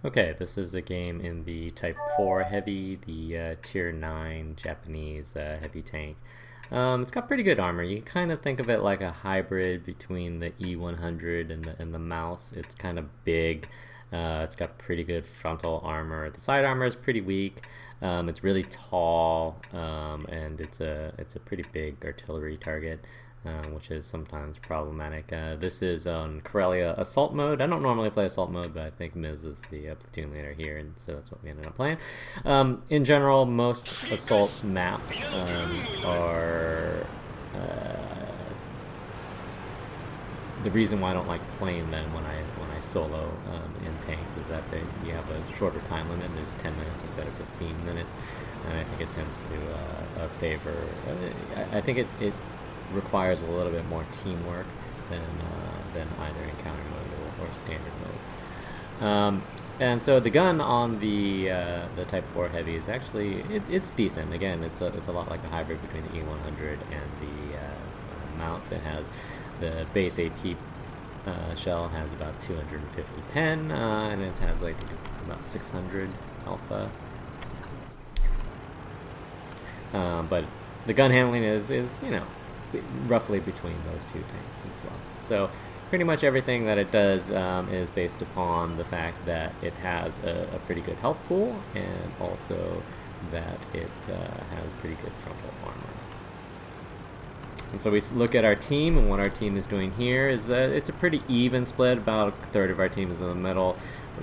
Okay, this is a game in the Type 4 Heavy, the Tier 9 Japanese heavy tank. It's got pretty good armor. You can kind of think of it like a hybrid between the E100 and the Mouse. It's kind of big. It's got pretty good frontal armor. The side armor is pretty weak. It's really tall, and it's a pretty big artillery target. Which is sometimes problematic. This is on Karelia Assault Mode. I don't normally play Assault Mode, but I think Miz is the platoon leader here, and so that's what we ended up playing. In general, most Assault maps are... the reason why I don't like playing them when I solo in tanks is that you have a shorter time limit. There's 10 minutes instead of 15 minutes, and I think it tends to favor... I think it requires a little bit more teamwork than either encounter mode or standard modes. And so the gun on the Type 4 Heavy is actually it's decent. Again, it's a lot like a hybrid between the E100 and the Mouse. It has the base AP shell has about 250 pen, and it has like about 600 alpha. But the gun handling is roughly between those two tanks as well. So pretty much everything that it does is based upon the fact that it has a pretty good health pool, and also that it has pretty good frontal armor. And so we look at our team, and what our team is doing here is it's a pretty even split. About a third of our team is in the middle,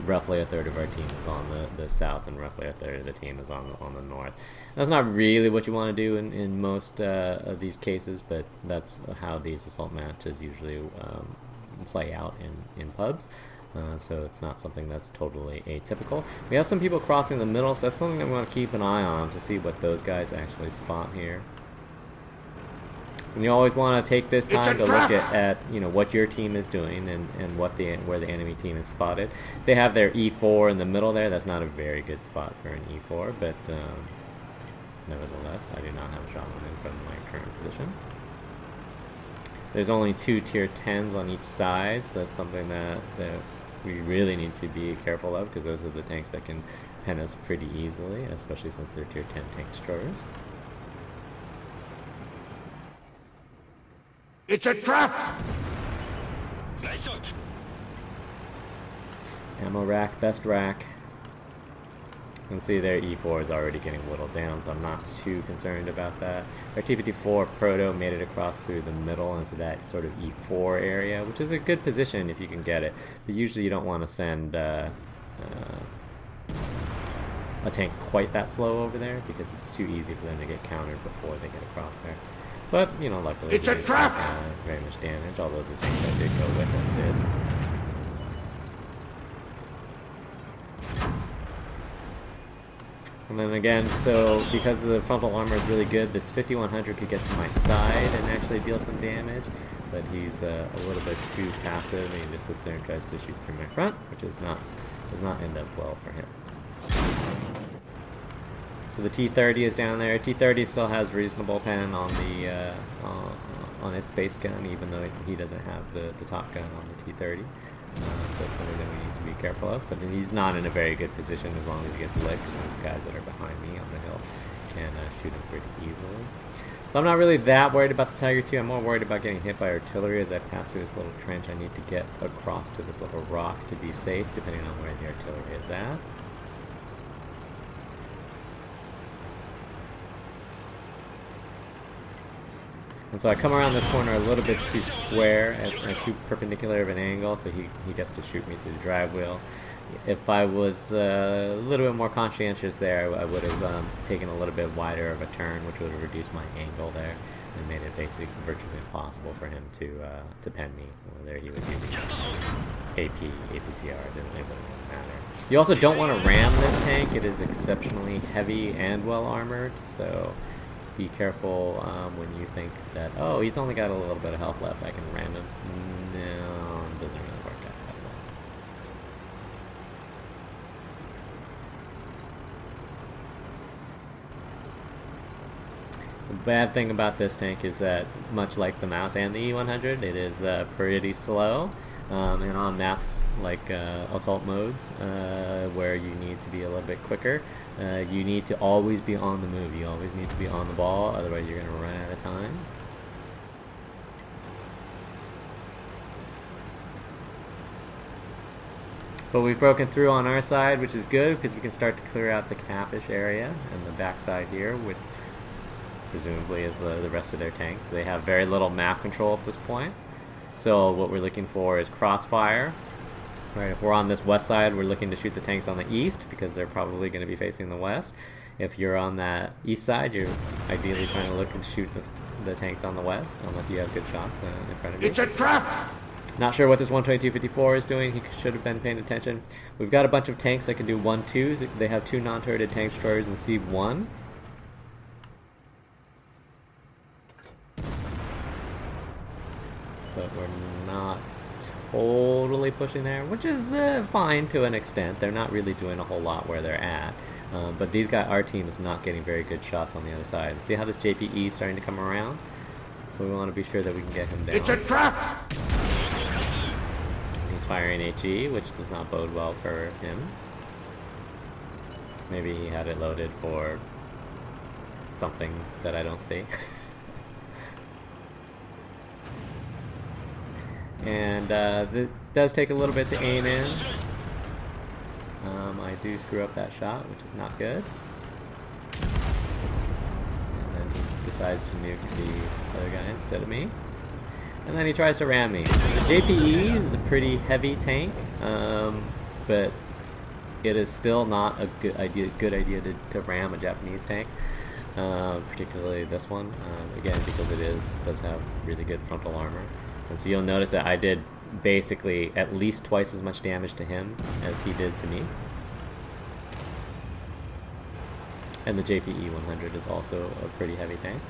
roughly a third of our team is on the south, and roughly a third of the team is on the north. That's not really what you want to do in most of these cases, but that's how these assault matches usually play out in pubs. So it's not something that's totally atypical. We have some people crossing the middle, so that's something that we want to keep an eye on to see what those guys actually spot here. And you always want to take this time to look at what your team is doing and where the enemy team is spotted. They have their E4 in the middle there. That's not a very good spot for an E4, but nevertheless, I do not have a shot in from my current position. There's only 2 tier 10s on each side, so that's something that we really need to be careful of, because those are the tanks that can pen us pretty easily, especially since they're tier 10 tank destroyers. It's a trap! Ammo rack, best rack. You can see their E4 is already getting whittled down, so I'm not too concerned about that. Our T-54 Proto made it across through the middle into that sort of E4 area, which is a good position if you can get it. But usually you don't want to send a tank quite that slow over there, because it's too easy for them to get countered before they get across there. But, luckily it's a trap! Very much damage, although the tank that did go with it did. And then again, so because the frontal armor is really good, this 5100 could get to my side and actually deal some damage, but he's a little bit too passive, and he just sits there and tries to shoot through my front, which does not end up well for him. So the T-30 is down there. T-30 still has reasonable pen on the on its base gun, even though he doesn't have the top gun on the T-30. So that's something that we need to be careful of. But he's not in a very good position as long as he gets lit, because those guys that are behind me on the hill can shoot him pretty easily. So I'm not really that worried about the Tiger II. I'm more worried about getting hit by artillery as I pass through this little trench. I need to get across to this little rock to be safe, depending on where the artillery is at. And so I come around this corner a little bit too square, at too perpendicular of an angle, so he gets to shoot me through the drive wheel. If I was a little bit more conscientious there, I would have taken a little bit wider of a turn, which would have reduced my angle there and made it basically virtually impossible for him to pen me, whether he was using AP, APCR, it wouldn't matter. You also don't want to ram this tank. It is exceptionally heavy and well armored, so be careful when you think that, oh, he's only got a little bit of health left, I can ram him. No, it doesn't really work out that well. The bad thing about this tank is that, much like the Mouse and the E100, it is pretty slow. And on maps like assault modes, where you need to be a little bit quicker, you need to always be on the move. You always need to be on the ball, otherwise you're going to run out of time. But we've broken through on our side, which is good because we can start to clear out the capish area and the backside here, which presumably is the rest of their tanks. They have very little map control at this point. So what we're looking for is crossfire. Right, if we're on this west side, we're looking to shoot the tanks on the east because they're probably going to be facing the west. If you're on that east side, you're ideally trying to look and shoot the tanks on the west, unless you have good shots in front of you. It's a trap! Not sure what this 122-54 is doing. He should have been paying attention. We've got a bunch of tanks that can do 1-2s. They have 2 non-turreted tank destroyers in C1. But we're not totally pushing there, which is fine to an extent. They're not really doing a whole lot where they're at. But these guys, our team is not getting very good shots on the other side. See how this JPE is starting to come around? So we want to be sure that we can get him down. It's a trap! He's firing HE, which does not bode well for him. Maybe he had it loaded for something that I don't see. And it does take a little bit to aim in. I do screw up that shot, which is not good. And then he decides to nuke the other guy instead of me. And then he tries to ram me. The JPE is a pretty heavy tank, but it is still not a good idea to ram a Japanese tank, particularly this one. Again, because it does have really good frontal armor. And so you'll notice that I did basically at least twice as much damage to him as he did to me. And the JPE 100 is also a pretty heavy tank.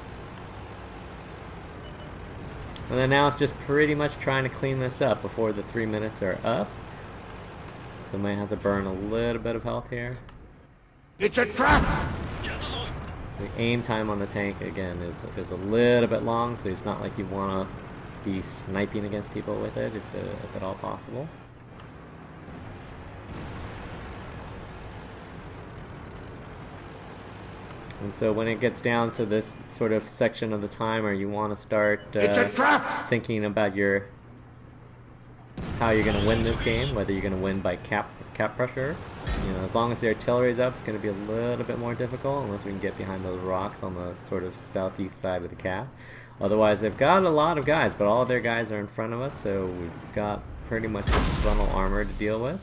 And then now it's just pretty much trying to clean this up before the 3 minutes are up. So I might have to burn a little bit of health here. It's a trap! The aim time on the tank, again, is a little bit long, so it's not like you want to be sniping against people with it, if at all possible. And so when it gets down to this sort of section of the timer, you want to start thinking about how you're going to win this game, whether you're going to win by cap pressure. You know, as long as the artillery's up, it's going to be a little bit more difficult, unless we can get behind those rocks on the sort of southeast side of the cap. Otherwise, they've got a lot of guys, but all of their guys are in front of us, so we've got pretty much just frontal armor to deal with.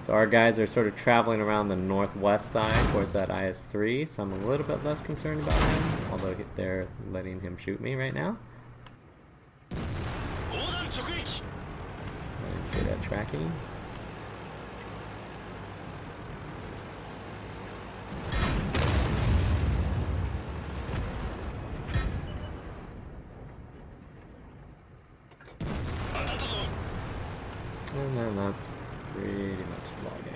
So our guys are sort of traveling around the northwest side towards that IS-3, so I'm a little bit less concerned about him, although they're letting him shoot me right now. Good at tracking. And then that's pretty much the ball game.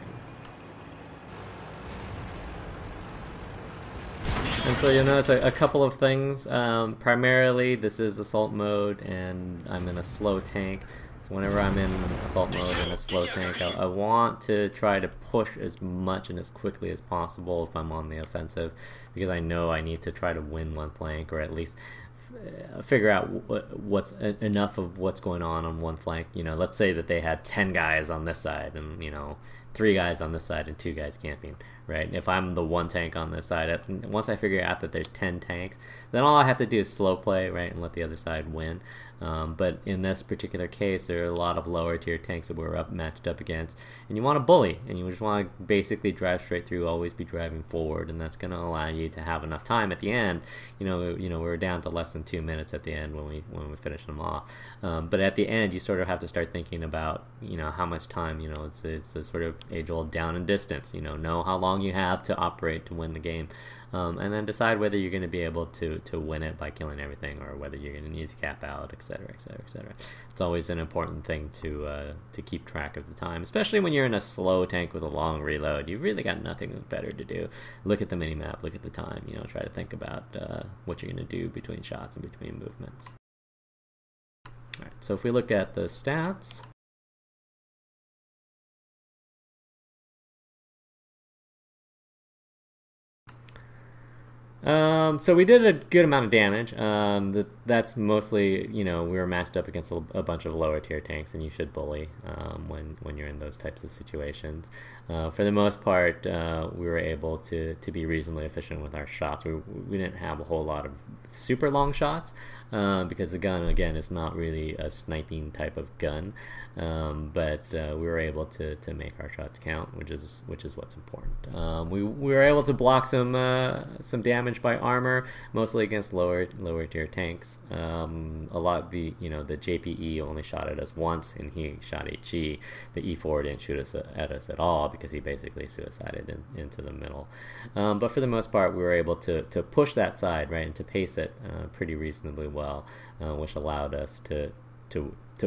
And so you'll notice a couple of things. Primarily, this is assault mode, and I'm in a slow tank. So whenever I'm in assault mode in a slow tank, I want to try to push as much and as quickly as possible if I'm on the offensive, because I know I need to try to win one flank, or at least figure out what's enough of what's going on one flank. You know, let's say that they had 10 guys on this side and, you know, 3 guys on this side and 2 guys camping, right? And if I'm the one tank on this side, once I figure out that there's 10 tanks, then all I have to do is slow play, right, and let the other side win. But in this particular case, there are a lot of lower tier tanks that we're matched up against, and you want to bully, and you just want to basically drive straight through, always be driving forward, and that's going to allow you to have enough time at the end. You know, we're down to less than 2 minutes at the end when we finish them off. But at the end, you sort of have to start thinking about, you know, how much time. You know, it's a sort of age-old down and distance. Know how long you have to operate to win the game, and then decide whether you're going to be able to win it by killing everything, or whether you're going to need to cap out, etc., etc., etc. It's always an important thing to keep track of the time, especially when you're in a slow tank with a long reload. You've really got nothing better to do. Look at the minimap, look at the time. Try to think about what you're going to do between shots and between movements. All right, so if we look at the stats. So we did a good amount of damage. That's mostly, we were matched up against a bunch of lower tier tanks, and you should bully when you're in those types of situations. For the most part, we were able to be reasonably efficient with our shots. We didn't have a whole lot of super long shots, because the gun, again, is not really a sniping type of gun. But we were able to make our shots count, which is what's important. We were able to block some damage by armor, mostly against lower tier tanks. A lot of the JPE only shot at us once, and he shot HE. The E4 didn't shoot at us at all, because he basically suicided into the middle. But for the most part, we were able to push that side, right, and to pace it pretty reasonably well, which allowed us to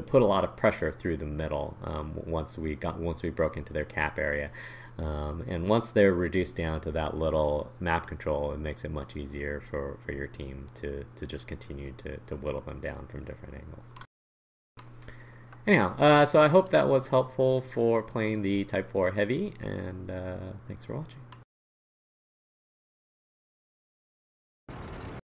put a lot of pressure through the middle once we broke into their cap area. And once they're reduced down to that little map control, it makes it much easier for your team to just continue to whittle them down from different angles. Anyhow, so I hope that was helpful for playing the Type 4 Heavy, and thanks for watching.